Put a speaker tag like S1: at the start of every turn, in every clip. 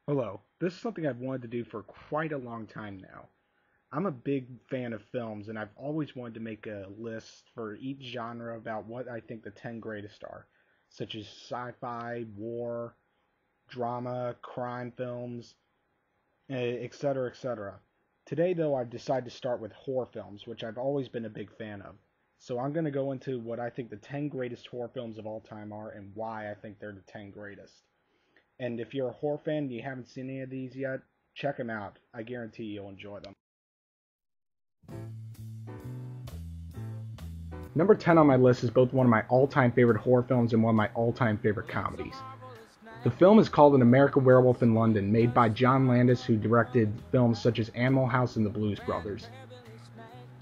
S1: Hello. This is something I've wanted to do for quite a long time now. I'm a big fan of films, and I've always wanted to make a list for each genre about what I think the 10 greatest are, such as sci-fi, war, drama, crime films, etc., etc. Today, though, I've decided to start with horror films, which I've always been a big fan of. So I'm going to go into what I think the 10 greatest horror films of all time are and why I think they're the 10 greatest. And if you're a horror fan and you haven't seen any of these yet, check them out. I guarantee you'll enjoy them. Number 10 on my list is both one of my all-time favorite horror films and one of my all-time favorite comedies. The film is called An American Werewolf in London, made by John Landis, who directed films such as Animal House and The Blues Brothers.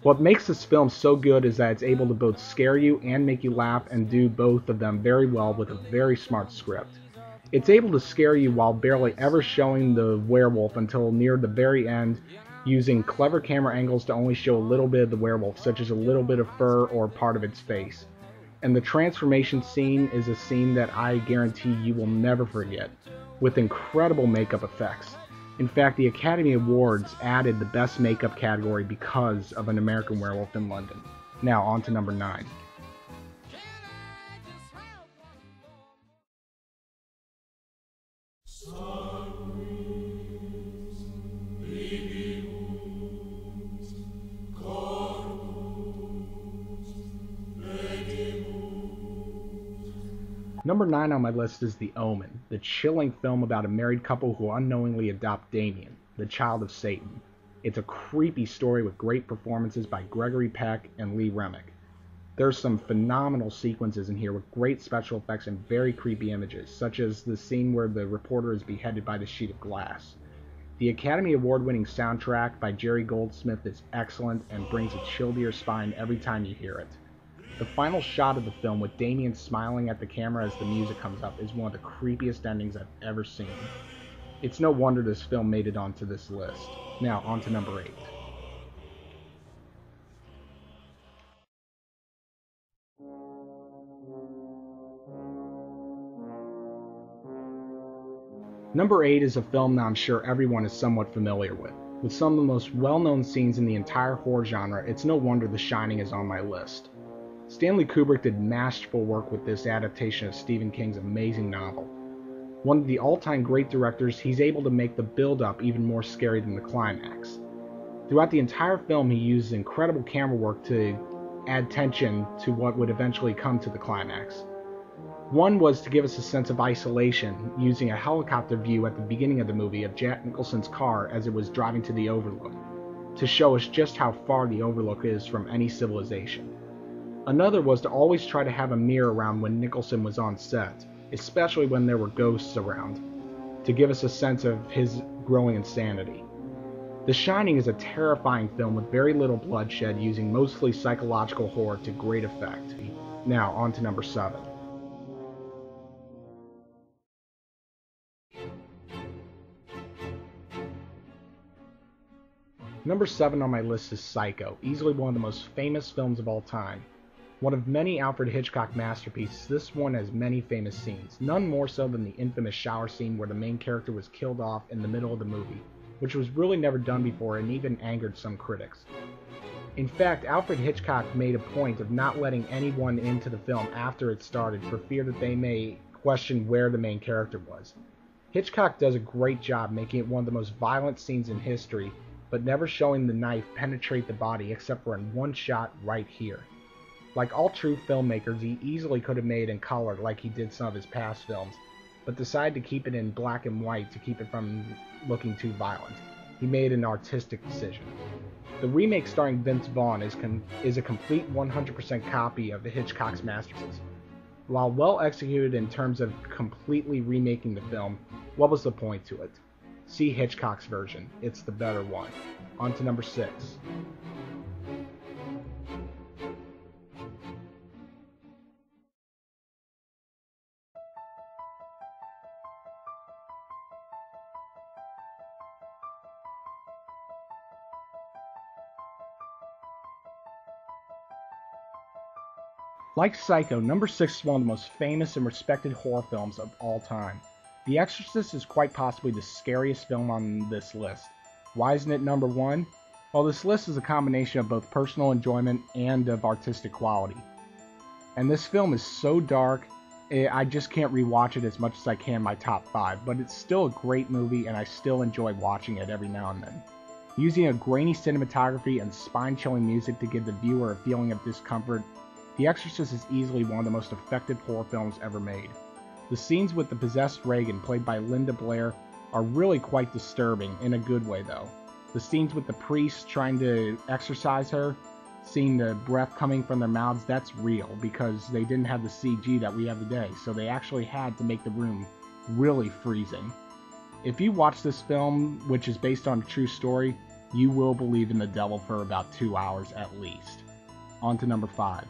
S1: What makes this film so good is that it's able to both scare you and make you laugh, and do both of them very well with a very smart script. It's able to scare you while barely ever showing the werewolf until near the very end, using clever camera angles to only show a little bit of the werewolf, such as a little bit of fur or part of its face. And the transformation scene is a scene that I guarantee you will never forget, with incredible makeup effects. In fact, the Academy Awards added the Best Makeup category because of An American Werewolf in London. Now, on to number 9. Number 9 on my list is The Omen, the chilling film about a married couple who unknowingly adopt Damien, the child of Satan. It's a creepy story with great performances by Gregory Peck and Lee Remick. There's some phenomenal sequences in here with great special effects and very creepy images, such as the scene where the reporter is beheaded by the sheet of glass. The Academy Award-winning soundtrack by Jerry Goldsmith is excellent and brings a chill to your spine every time you hear it. The final shot of the film, with Damien smiling at the camera as the music comes up, is one of the creepiest endings I've ever seen. It's no wonder this film made it onto this list. Now, on to number 8. Number 8 is a film that I'm sure everyone is somewhat familiar with. With some of the most well-known scenes in the entire horror genre, it's no wonder The Shining is on my list. Stanley Kubrick did masterful work with this adaptation of Stephen King's amazing novel. One of the all-time great directors, he's able to make the build-up even more scary than the climax. Throughout the entire film, he uses incredible camera work to add tension to what would eventually come to the climax. One was to give us a sense of isolation, using a helicopter view at the beginning of the movie of Jack Nicholson's car as it was driving to the Overlook, to show us just how far the Overlook is from any civilization. Another was to always try to have a mirror around when Nicholson was on set, especially when there were ghosts around, to give us a sense of his growing insanity. The Shining is a terrifying film with very little bloodshed, using mostly psychological horror to great effect. Now, on to number 7. Number 7 on my list is Psycho, easily one of the most famous films of all time. One of many Alfred Hitchcock masterpieces, this one has many famous scenes, none more so than the infamous shower scene where the main character was killed off in the middle of the movie, which was really never done before and even angered some critics. In fact, Alfred Hitchcock made a point of not letting anyone into the film after it started for fear that they may question where the main character was. Hitchcock does a great job making it one of the most violent scenes in history, but never showing the knife penetrate the body except for in one shot right here. Like all true filmmakers, he easily could have made in color like he did some of his past films, but decided to keep it in black and white to keep it from looking too violent. He made an artistic decision. The remake starring Vince Vaughn is a complete 100% copy of the Hitchcock's masterpieces. While well executed in terms of completely remaking the film, what was the point to it? See Hitchcock's version, it's the better one. On to number 6. Like Psycho, number 6 is one of the most famous and respected horror films of all time. The Exorcist is quite possibly the scariest film on this list. Why isn't it number 1? Well, this list is a combination of both personal enjoyment and of artistic quality. And this film is so dark, I just can't rewatch it as much as I can my top 5, but it's still a great movie and I still enjoy watching it every now and then. Using a grainy cinematography and spine-chilling music to give the viewer a feeling of discomfort, The Exorcist is easily one of the most effective horror films ever made. The scenes with the possessed Regan, played by Linda Blair, are really quite disturbing, in a good way though. The scenes with the priests trying to exorcise her, seeing the breath coming from their mouths, that's real, because they didn't have the CG that we have today, so they actually had to make the room really freezing. If you watch this film, which is based on a true story, you will believe in the devil for about 2 hours at least. On to number 5.